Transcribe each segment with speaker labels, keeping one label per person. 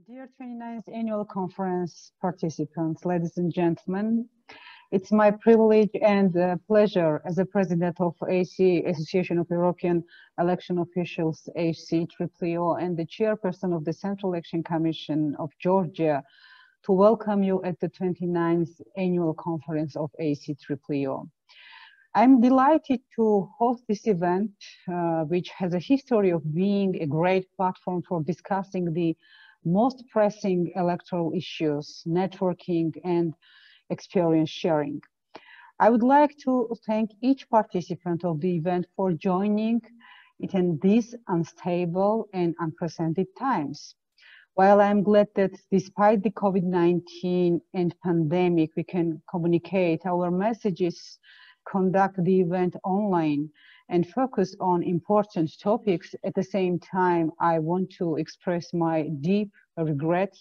Speaker 1: Dear 29th Annual Conference participants, ladies and gentlemen, it's my privilege and pleasure as the President of ACEEEO, Association of European Election Officials, ACEEEO, and the Chairperson of the Central Election Commission of Georgia to welcome you at the 29th Annual Conference of ACEEEO. I'm delighted to host this event, which has a history of being a great platform for discussing the most pressing electoral issues, networking, and experience sharing. I would like to thank each participant of the event for joining it in these unstable and unprecedented times. While I'm glad that despite the COVID-19 and pandemic, we can communicate our messages, conduct the event online, and focus on important topics. At the same time, I want to express my deep regret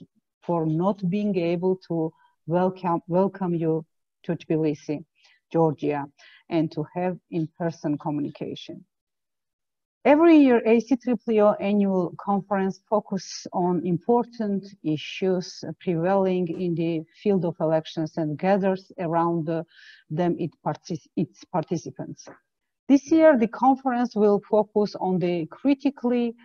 Speaker 1: for not being able to welcome you to Tbilisi, Georgia, and to have in-person communication. Every year, ACEEEO annual conference focuses on important issues prevailing in the field of elections and gathers around them its participants. This year, the conference will focus on the critically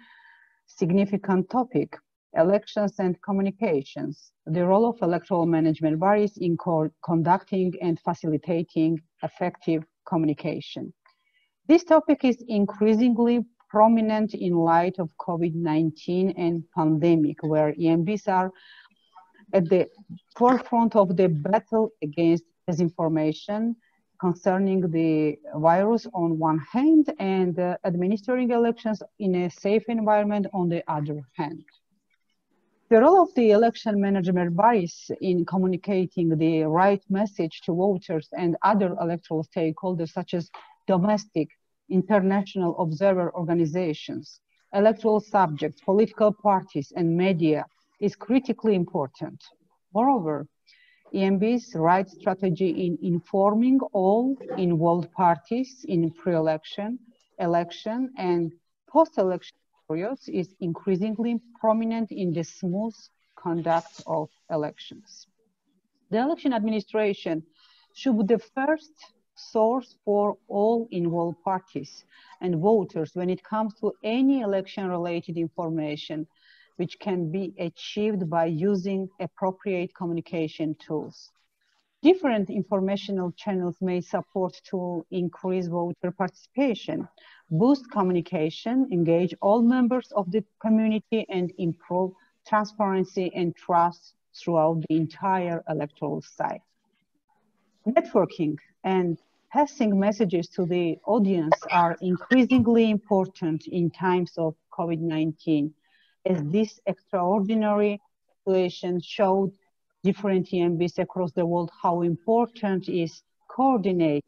Speaker 1: significant topic, elections and communications, the role of electoral management bodies in conducting and facilitating effective communication. This topic is increasingly prominent in light of COVID-19 and pandemic, where EMBs are at the forefront of the battle against disinformation concerning the virus on one hand and administering elections in a safe environment on the other hand. The role of the election management bodies in communicating the right message to voters and other electoral stakeholders such as domestic, international observer organizations, electoral subjects, political parties, and media is critically important. Moreover, EMB's right strategy in informing all involved parties in pre-election, election, and post-election periods is increasingly prominent in the smooth conduct of elections. The election administration should be the first source for all involved parties and voters when it comes to any election-related information, which can be achieved by using appropriate communication tools. Different informational channels may support to increase voter participation, boost communication, engage all members of the community, and improve transparency and trust throughout the entire electoral cycle. Networking and passing messages to the audience are increasingly important in times of COVID-19, as this extraordinary situation showed different EMBs across the world how important is coordinated,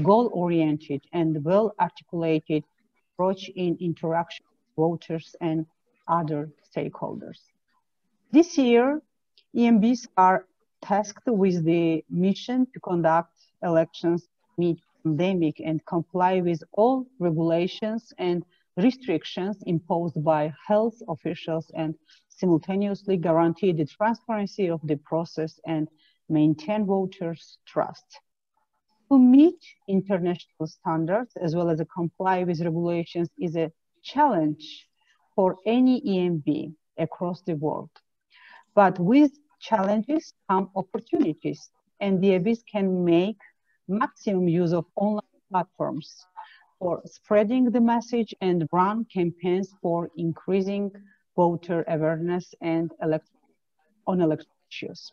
Speaker 1: goal-oriented, and well-articulated approach in interaction with voters and other stakeholders. This year, EMBs are tasked with the mission to conduct elections amid pandemic and comply with all regulations and restrictions imposed by health officials and simultaneously guarantee the transparency of the process and maintain voters' trust. To meet international standards as well as comply with regulations is a challenge for any EMB across the world. But with challenges come opportunities, and the EMBs can make maximum use of online platforms for spreading the message and run campaigns for increasing voter awareness and on election issues.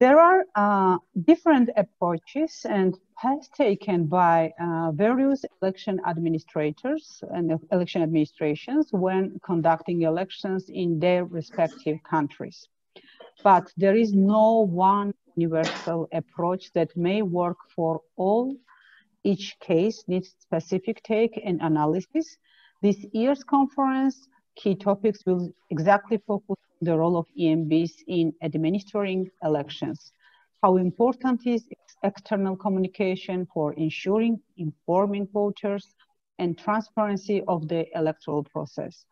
Speaker 1: There are different approaches and paths taken by various election administrators and election administrations when conducting elections in their respective countries. But there is no one universal approach that may work for all. Each case needs specific take and analysis. This year's conference key topics will exactly focus on the role of EMBs in administering elections, how important is external communication for ensuring informing voters and transparency of the electoral process.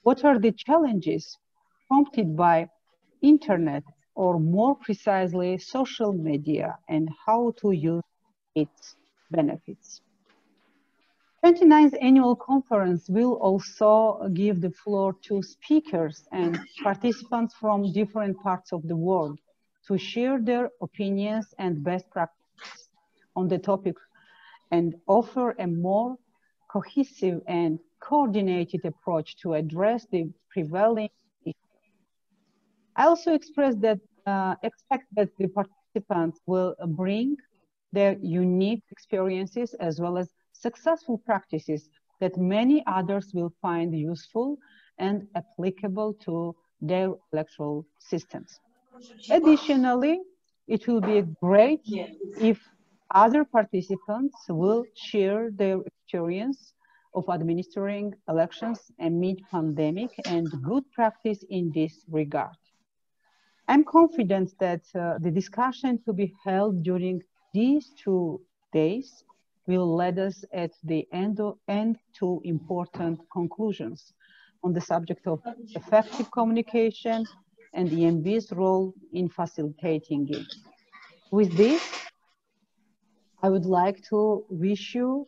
Speaker 1: What are the challenges prompted by internet, or more precisely social media, and how to use its benefits. 29th annual conference will also give the floor to speakers and participants from different parts of the world to share their opinions and best practices on the topic and offer a more cohesive and coordinated approach to address the prevailing issues. I also expect that the participants will bring their unique experiences as well as successful practices that many others will find useful and applicable to their electoral systems. Additionally, it will be great if other participants will share their experience of administering elections amid pandemic and good practice in this regard. I'm confident that the discussion to be held during these 2 days will lead us at the end to important conclusions on the subject of effective communication and the EMB's role in facilitating it. With this, I would like to wish you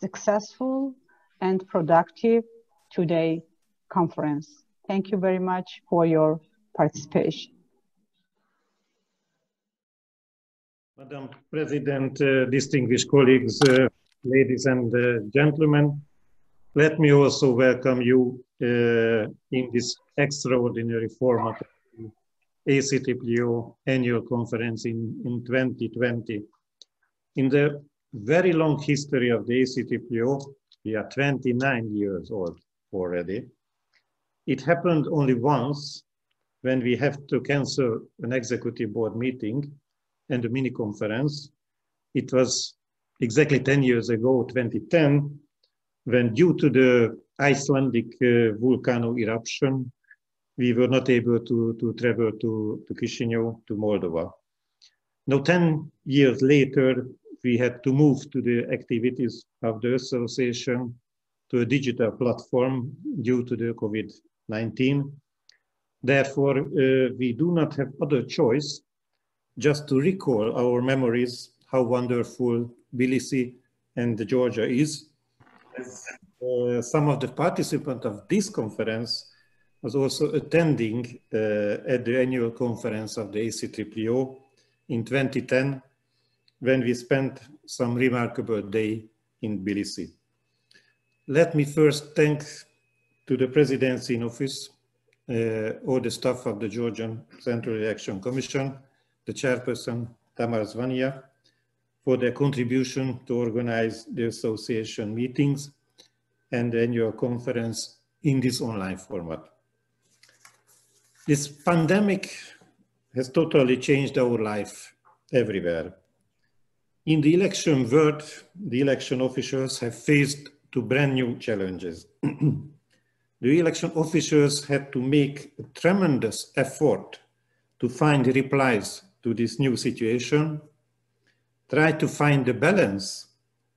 Speaker 1: successful and productive today conference. Thank you very much for your participation.
Speaker 2: Madam President, distinguished colleagues, ladies and gentlemen, let me also welcome you in this extraordinary format of the ACEEO annual conference in 2020. In the very long history of the ACEEO, we are 29 years old already. It happened only once when we have to cancel an executive board meeting and a mini conference. It was exactly 10 years ago, 2010, when due to the Icelandic volcano eruption, we were not able to travel to Chisinau, to Moldova. Now, 10 years later, we had to move to the activities of the association to a digital platform due to the COVID-19. Therefore, we do not have other choice just to recall our memories, how wonderful Tbilisi and Georgia is. Some of the participants of this conference was also attending at the annual conference of the ACEEO in 2010, when we spent some remarkable day in Tbilisi. Let me first thank to the presidency in office, all the staff of the Georgian Central Election Commission, the chairperson, Tamar Zvania, for their contribution to organize the association meetings and the annual conference in this online format. This pandemic has totally changed our life everywhere. In the election world, the election officials have faced two brand new challenges. The election officials had to make a tremendous effort to find replies to this new situation, try to find the balance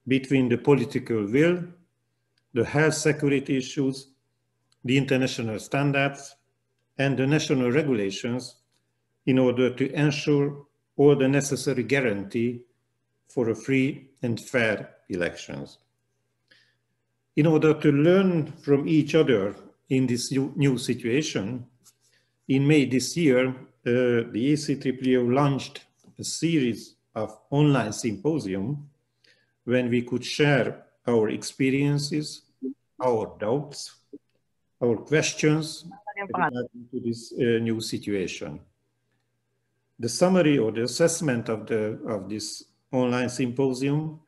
Speaker 2: between the political will, the health security issues, the international standards, and the national regulations in order to ensure all the necessary guarantee for a free and fair elections. In order to learn from each other in this new situation, in May this year, the ACEEO launched a series of online symposium when we could share our experiences, our doubts, our questions regarding to this new situation. The summary or the assessment of this online symposium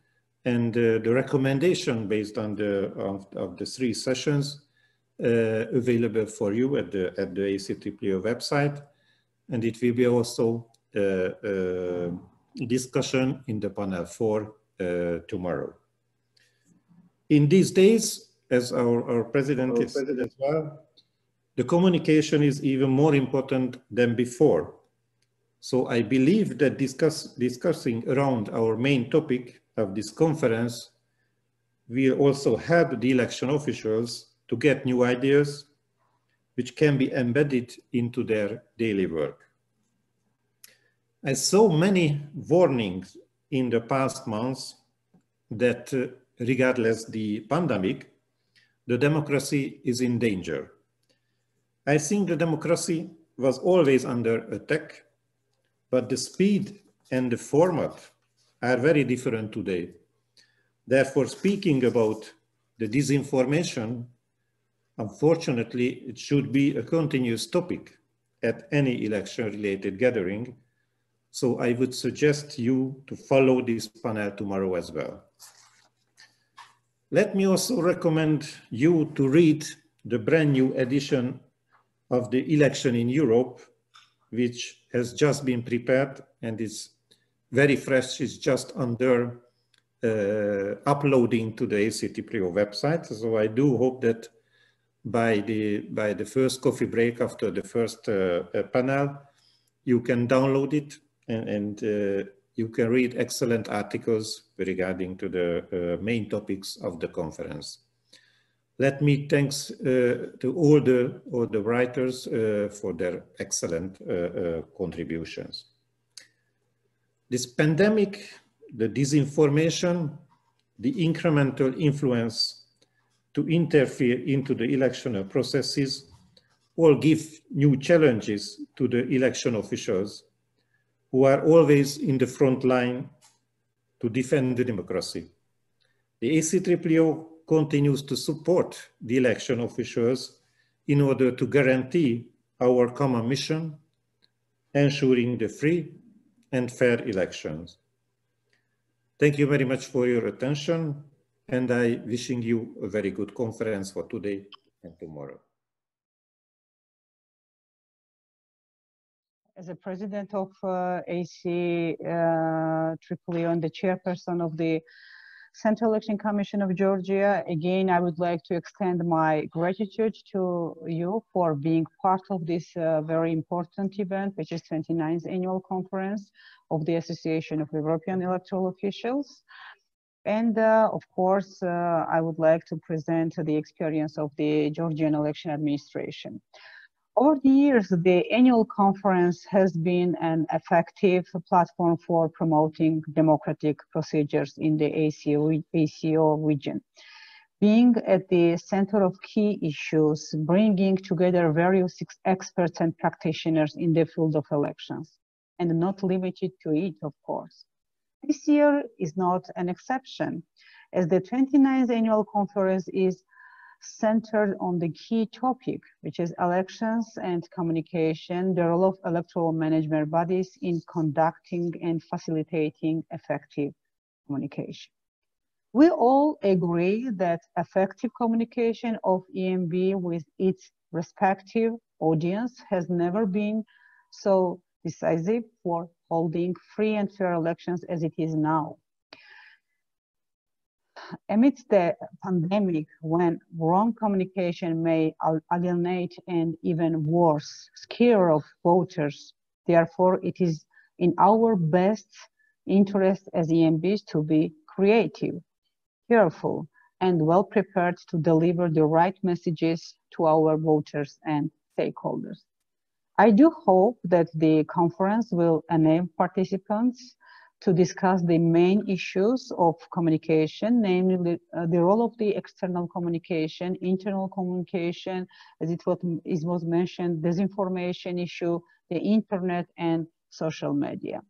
Speaker 2: and the recommendation based on the 3 sessions available for you at the ACEEO website, and it will be also discussion in the panel 4 tomorrow. In these days, as our president has said as well, the communication is even more important than before. So I believe that discussing around our main topic of this conference will also help the election officials to get new ideas, which can be embedded into their daily work. I saw many warnings in the past months that regardless the pandemic, the democracy is in danger. I think the democracy was always under attack, but the speed and the format are very different today. Therefore, speaking about the disinformation, unfortunately, it should be a continuous topic at any election-related gathering. So I would suggest you to follow this panel tomorrow as well. Let me also recommend you to read the brand new edition of the Election in Europe, which has just been prepared and is very fresh. It's just under uploading to the ACEEEO website. So I do hope that by the first coffee break after the first panel, you can download it and you can read excellent articles regarding to the main topics of the conference. Let me thanks to all the writers for their excellent contributions. This pandemic, the disinformation, the incremental influence to interfere into the electoral processes all give new challenges to the election officials who are always in the front line to defend the democracy. The ACEEEO continues to support the election officials in order to guarantee our common mission, ensuring the free and fair elections. Thank you very much for your attention, and I wishing you a very good conference for today and tomorrow.
Speaker 1: As a president of ACEEEO and the chairperson of the Central Election Commission of Georgia, again, I would like to extend my gratitude to you for being part of this very important event, which is 29th annual conference of the Association of European Electoral Officials. And of course, I would like to present the experience of the Georgian election administration. Over the years, the annual conference has been an effective platform for promoting democratic procedures in the ACEEO region. Being at the center of key issues, bringing together various experts and practitioners in the field of elections, and not limited to it, of course. This year is not an exception, as the 29th annual conference is centered on the key topic, which is elections and communication, the role of electoral management bodies in conducting and facilitating effective communication. We all agree that effective communication of EMB with its respective audience has never been so decisive for holding free and fair elections as it is now. Amidst the pandemic, when wrong communication may alienate and even worse, scare off voters, therefore it is in our best interest as EMBs to be creative, careful, and well prepared to deliver the right messages to our voters and stakeholders. I do hope that the conference will enable participants to discuss the main issues of communication, namely the role of the external communication, internal communication, as it was mentioned, disinformation issue, the internet and social media.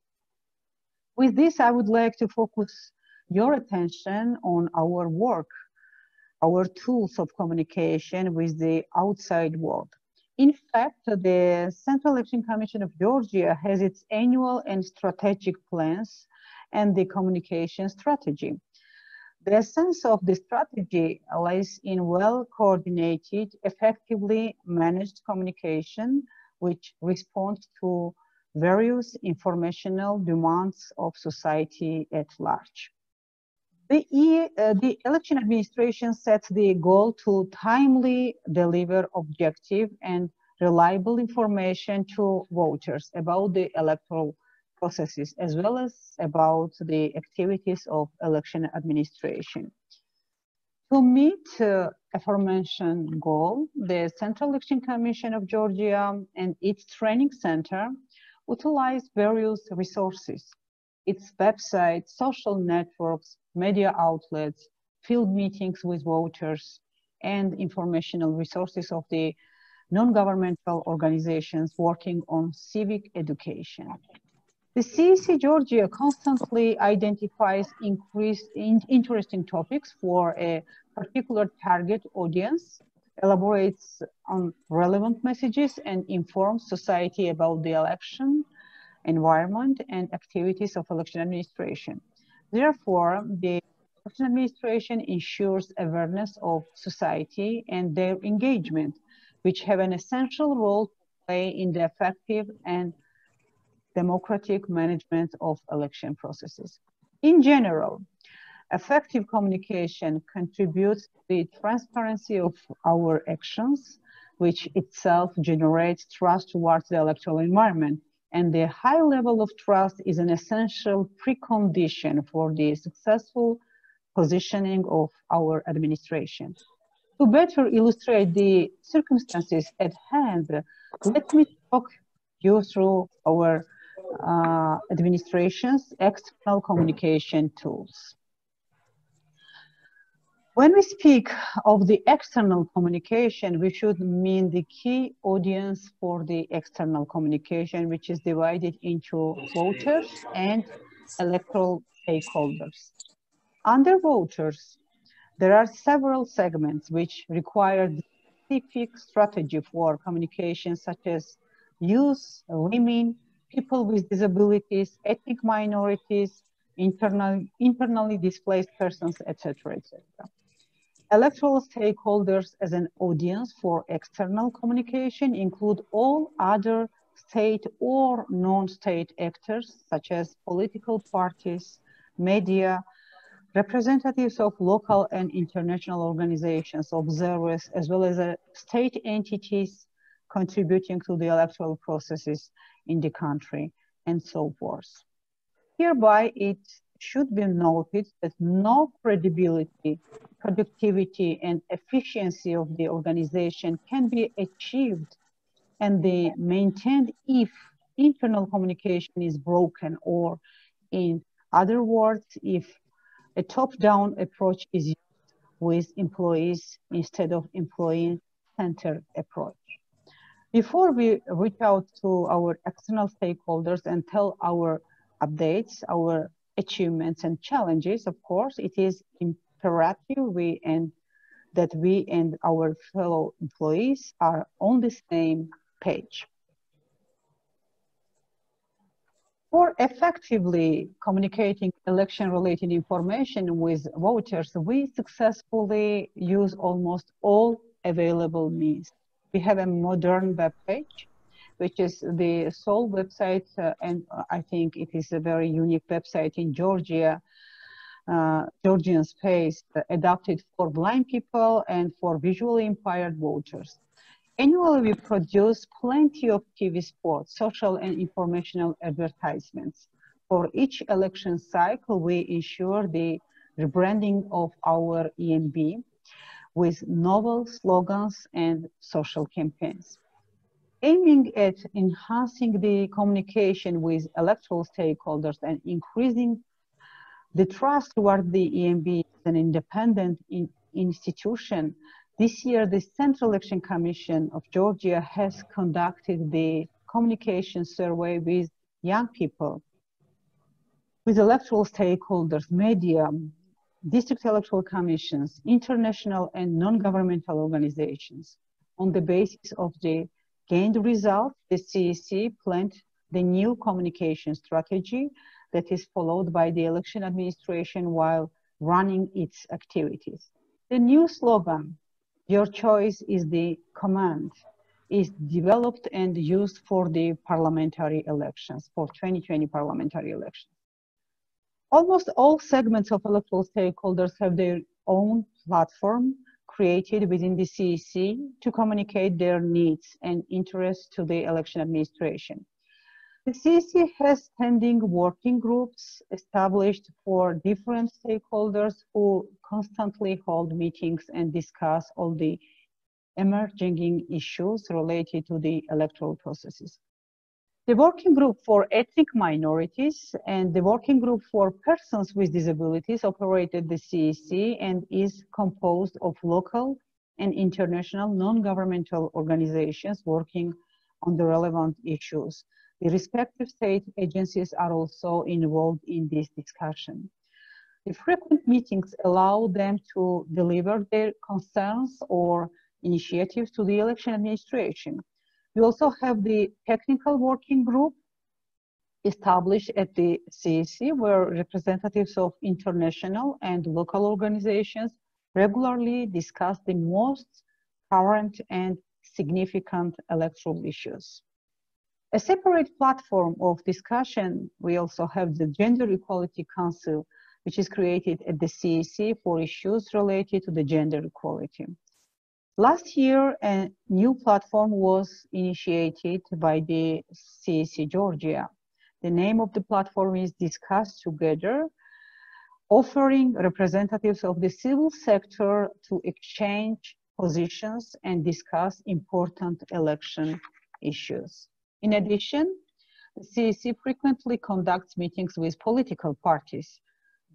Speaker 1: With this, I would like to focus your attention on our work, our tools of communication with the outside world. In fact, the Central Election Commission of Georgia has its annual and strategic plans and the communication strategy. The essence of the strategy lies in well-coordinated, effectively managed communication, which responds to various informational demands of society at large. The election administration sets the goal to timely deliver objective and reliable information to voters about the electoral processes, as well as about the activities of election administration. To meet aforementioned goal, the Central Election Commission of Georgia and its training center utilize various resources. Its website, social networks, media outlets, field meetings with voters, and informational resources of the non-governmental organizations working on civic education. The CEC Georgia constantly identifies interesting topics for a particular target audience, elaborates on relevant messages, and informs society about the election, environment, and activities of election administration. Therefore, the election administration ensures awareness of society and their engagement, which have an essential role to play in the effective and democratic management of election processes. In general, effective communication contributes to the transparency of our actions, which itself generates trust towards the electoral environment. And the high level of trust is an essential precondition for the successful positioning of our administration. To better illustrate the circumstances at hand, let me talk you through our administration's external communication tools. When we speak of the external communication, we should mean the key audience for the external communication, which is divided into voters and electoral stakeholders. Under voters, there are several segments which require specific strategy for communication, such as youth, women, people with disabilities, ethnic minorities, internally displaced persons, etc., etc. Electoral stakeholders as an audience for external communication include all other state or non-state actors, such as political parties, media, representatives of local and international organizations, observers, as well as state entities contributing to the electoral processes in the country, and so forth. Hereby, it should be noted that no credibility, productivity, and efficiency of the organization can be achieved and maintained if internal communication is broken, or in other words, if a top-down approach is used with employees instead of employee-centered approach. Before we reach out to our external stakeholders and tell our updates, our achievements and challenges, of course, it is imperative that we and our fellow employees are on the same page. For effectively communicating election-related information with voters, we successfully use almost all available means. We have a modern web page, which is the sole website, and I think it is a very unique website in Georgia, Georgian space, adapted for blind people and for visually impaired voters. Annually, we produce plenty of TV spots, social and informational advertisements. For each election cycle, we ensure the rebranding of our EMB with novel slogans and social campaigns. Aiming at enhancing the communication with electoral stakeholders and increasing the trust toward the EMB as an independent institution, this year the Central Election Commission of Georgia has conducted the communication survey with young people, with electoral stakeholders, media, district electoral commissions, international and non-governmental organizations. On the basis of the gained results, the CEC planned the new communication strategy that is followed by the election administration while running its activities. The new slogan, "Your choice is the command," is developed and used for the parliamentary elections, for 2020 parliamentary elections. Almost all segments of electoral stakeholders have their own platform created within the CEC to communicate their needs and interests to the election administration. The CEC has standing working groups established for different stakeholders who constantly hold meetings and discuss all the emerging issues related to the electoral processes. The Working Group for Ethnic Minorities and the Working Group for Persons with Disabilities operate at the CEC and is composed of local and international non-governmental organizations working on the relevant issues. The respective state agencies are also involved in this discussion. The frequent meetings allow them to deliver their concerns or initiatives to the election administration. We also have the technical working group established at the CEC, where representatives of international and local organizations regularly discuss the most current and significant electoral issues. A separate platform of discussion, we also have the Gender Equality Council, which is created at the CEC for issues related to the gender equality. Last year, a new platform was initiated by the CEC Georgia. The name of the platform is Discuss Together, offering representatives of the civil sector to exchange positions and discuss important election issues. In addition, the CEC frequently conducts meetings with political parties,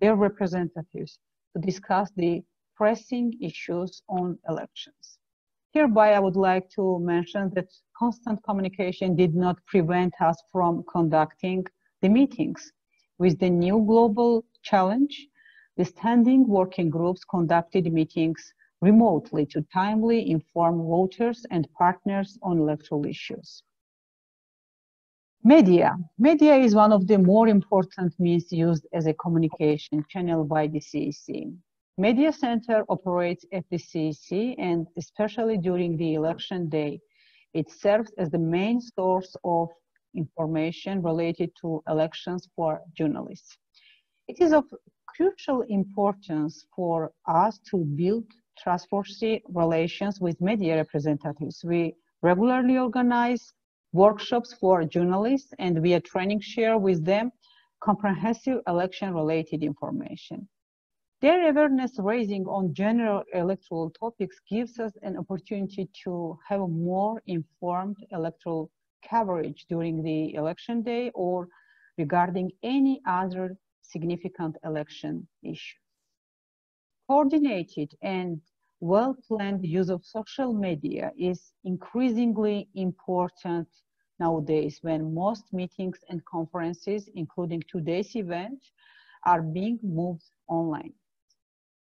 Speaker 1: their representatives, to discuss the pressing issues on elections. Hereby, I would like to mention that constant communication did not prevent us from conducting the meetings. With the new global challenge, the standing working groups conducted meetings remotely to timely inform voters and partners on electoral issues. Media. Media is one of the more important means used as a communication channel by the CEC. Media Center operates at the CEC, and especially during the election day, it serves as the main source of information related to elections for journalists. It is of crucial importance for us to build trustworthy relations with media representatives. We regularly organize workshops for journalists, and via training share with them comprehensive election-related information. Their awareness raising on general electoral topics gives us an opportunity to have a more informed electoral coverage during the election day or regarding any other significant election issue. Coordinated and well-planned use of social media is increasingly important nowadays when most meetings and conferences, including today's event, are being moved online.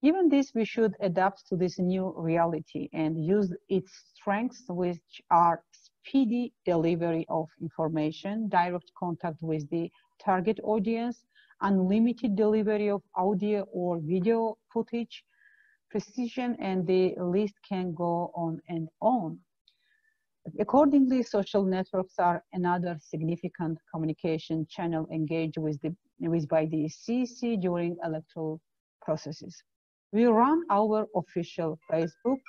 Speaker 1: Given this, we should adapt to this new reality and use its strengths, which are speedy delivery of information, direct contact with the target audience, unlimited delivery of audio or video footage, precision, and the list can go on and on. Accordingly, social networks are another significant communication channel engaged with by the CEC during electoral processes. We run our official Facebook.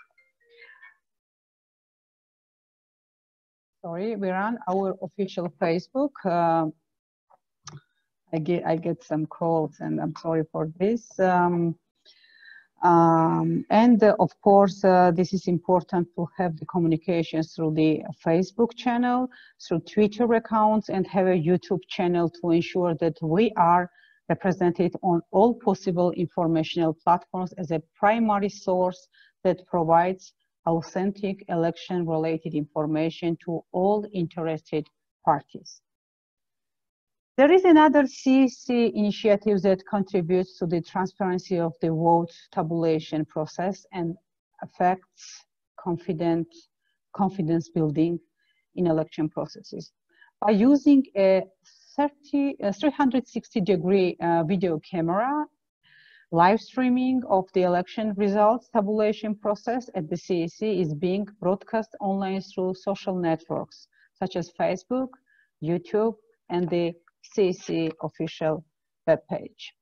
Speaker 1: We run our official Facebook. I get some calls, and I'm sorry for this. Of course, this is important to have the communications through the Facebook channel, through Twitter accounts, and have a YouTube channel to ensure that we are represented on all possible informational platforms as a primary source that provides authentic election-related information to all interested parties. There is another CEC initiative that contributes to the transparency of the vote tabulation process and affects confidence building in election processes. By using a 360-degree video camera, live streaming of the election results tabulation process at the CEC is being broadcast online through social networks such as Facebook, YouTube, and the CEC official webpage.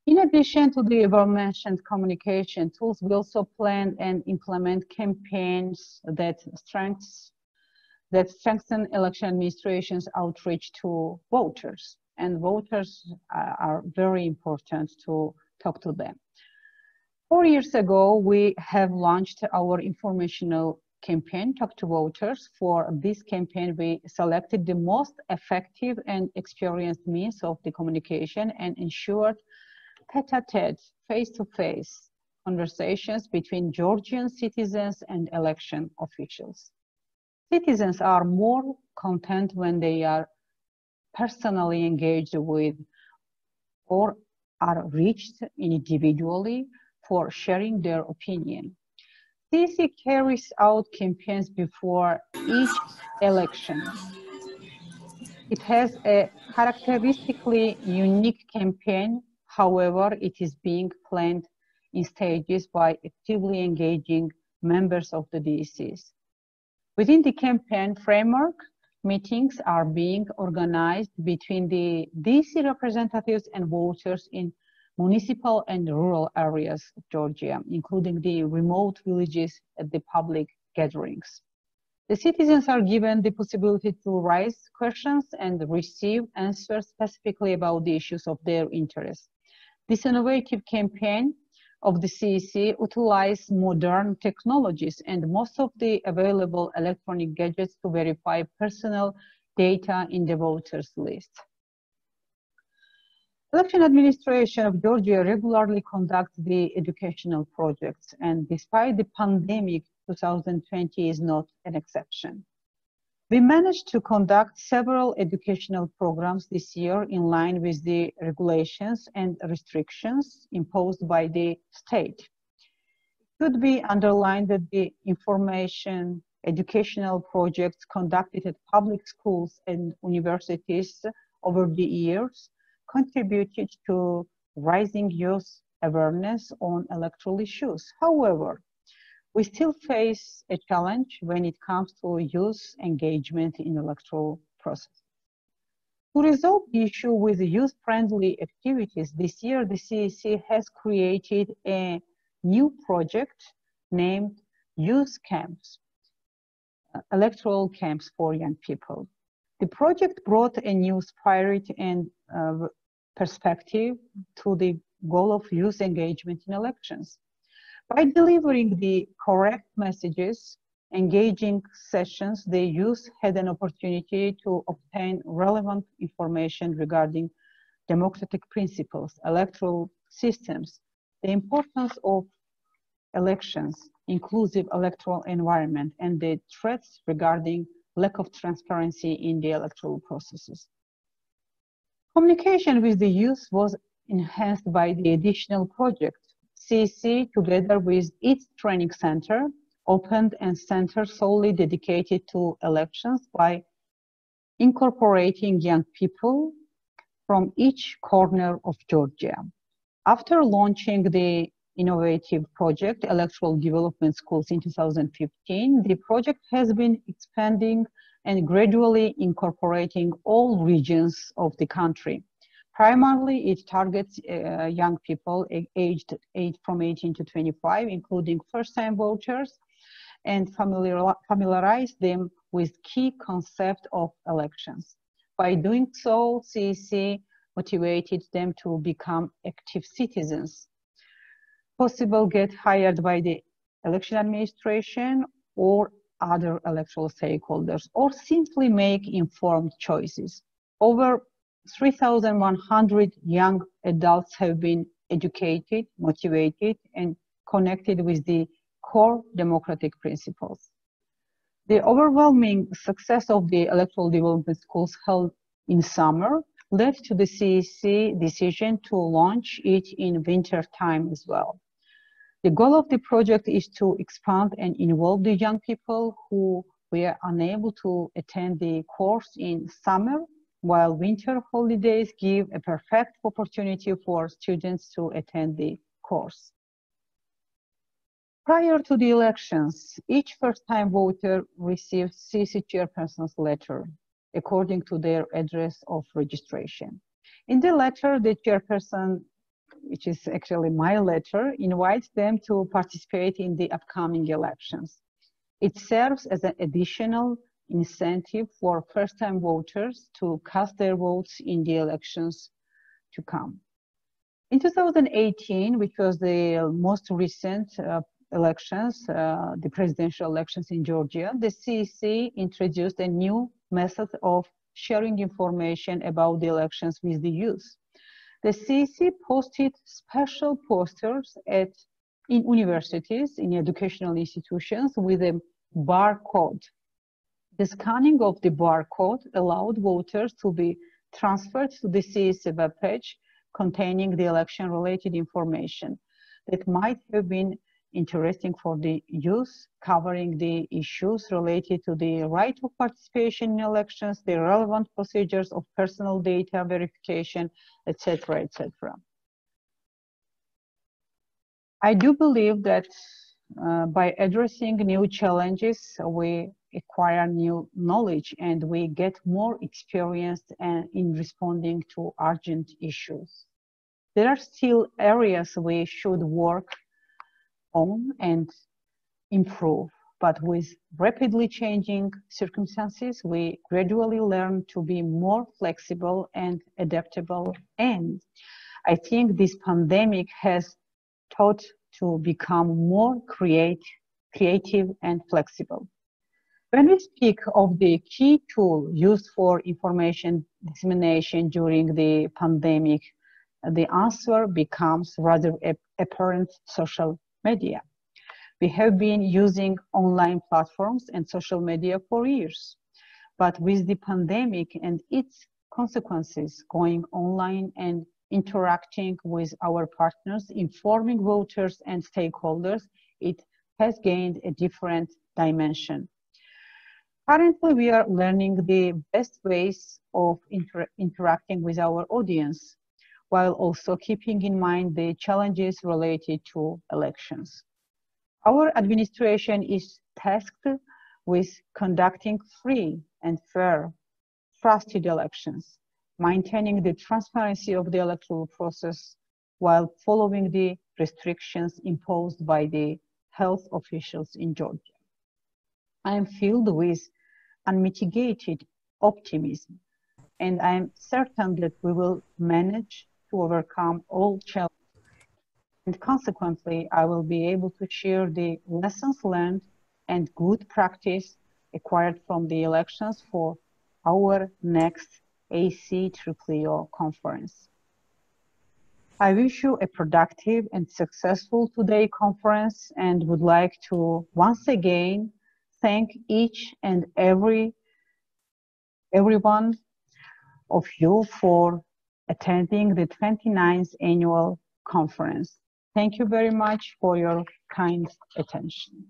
Speaker 1: In addition to the above-mentioned communication tools, we also plan and implement campaigns that strengthen that strengthen election administration's outreach to voters. And voters are very important to talk to them. 4 years ago, we have launched our informational campaign, Talk to Voters. For this campaign, we selected the most effective and experienced means of the communication and ensured tete-a-tete, face-to-face conversations between Georgian citizens and election officials. Citizens are more content when they are personally engaged with or are reached individually for sharing their opinion. CEC carries out campaigns before each election. It has a characteristically unique campaign. However, it is being planned in stages by actively engaging members of the DECs. Within the campaign framework, meetings are being organized between the DEC representatives and voters in municipal and rural areas of Georgia, including the remote villages at the public gatherings. The citizens are given the possibility to raise questions and receive answers specifically about the issues of their interest. This innovative campaign of the CEC utilizes modern technologies and most of the available electronic gadgets to verify personal data in the voters list. Election administration of Georgia regularly conducts the educational projects, and despite the pandemic, 2020 is not an exception. We managed to conduct several educational programs this year in line with the regulations and restrictions imposed by the state. It should be underlined that the information educational projects conducted at public schools and universities over the years contributed to rising youth awareness on electoral issues. However, we still face a challenge when it comes to youth engagement in electoral process. To resolve the issue with youth-friendly activities, this year the CEC has created a new project named Youth Camps, electoral camps for young people. The project brought a new spirit and perspective to the goal of youth engagement in elections. By delivering the correct messages, engaging sessions, the youth had an opportunity to obtain relevant information regarding democratic principles, electoral systems, the importance of elections, inclusive electoral environment, and the threats regarding lack of transparency in the electoral processes. Communication with the youth was enhanced by the additional project. CEC, together with its training center, opened a center solely dedicated to elections by incorporating young people from each corner of Georgia. After launching the innovative project, Electoral Development Schools, in 2015, the project has been expanding and gradually incorporating all regions of the country. Primarily, it targets young people aged from 18 to 25, including first-time voters, and familiarize them with key concepts of elections. By doing so, CEC motivated them to become active citizens. Possible get hired by the election administration or other electoral stakeholders, or simply make informed choices. Over 3,100 young adults have been educated, motivated, and connected with the core democratic principles. The overwhelming success of the Electoral Development Schools held in summer led to the CEC decision to launch it in winter time as well. The goal of the project is to expand and involve the young people who were unable to attend the course in summer, while winter holidays give a perfect opportunity for students to attend the course. Prior to the elections, each first-time voter receives CEC chairperson's letter according to their address of registration. In the letter, the chairperson, which is actually my letter, invites them to participate in the upcoming elections. It serves as an additional incentive for first-time voters to cast their votes in the elections to come. In 2018, which was the most recent elections, the presidential elections in Georgia, the CEC introduced a new method of sharing information about the elections with the youth. The CEC posted special posters in universities, in educational institutions with a barcode. The scanning of the barcode allowed voters to be transferred to the CEC webpage containing the election-related information that might have been interesting for the youth, covering the issues related to the right of participation in elections, the relevant procedures of personal data verification, etc., etc. I do believe that by addressing new challenges, we acquire new knowledge and we get more experience in responding to urgent issues. There are still areas we should work on and improve, but with rapidly changing circumstances, we gradually learn to be more flexible and adaptable. And I think this pandemic has taught to become more creative and flexible. When we speak of the key tool used for information dissemination during the pandemic, the answer becomes rather apparent: social media. We have been using online platforms and social media for years, but with the pandemic and its consequences, going online and interacting with our partners, informing voters and stakeholders, it has gained a different dimension. Currently, we are learning the best ways of interacting with our audience, while also keeping in mind the challenges related to elections. Our administration is tasked with conducting free and fair, trusted elections, maintaining the transparency of the electoral process while following the restrictions imposed by the health officials in Georgia. I am filled with unmitigated optimism, and I am certain that we will manage to overcome all challenges. And consequently, I will be able to share the lessons learned and good practice acquired from the elections for our next ACEEO conference. I wish you a productive and successful today conference and would like to once again thank each and every one of you for attending the 29th annual conference. Thank you very much for your kind attention.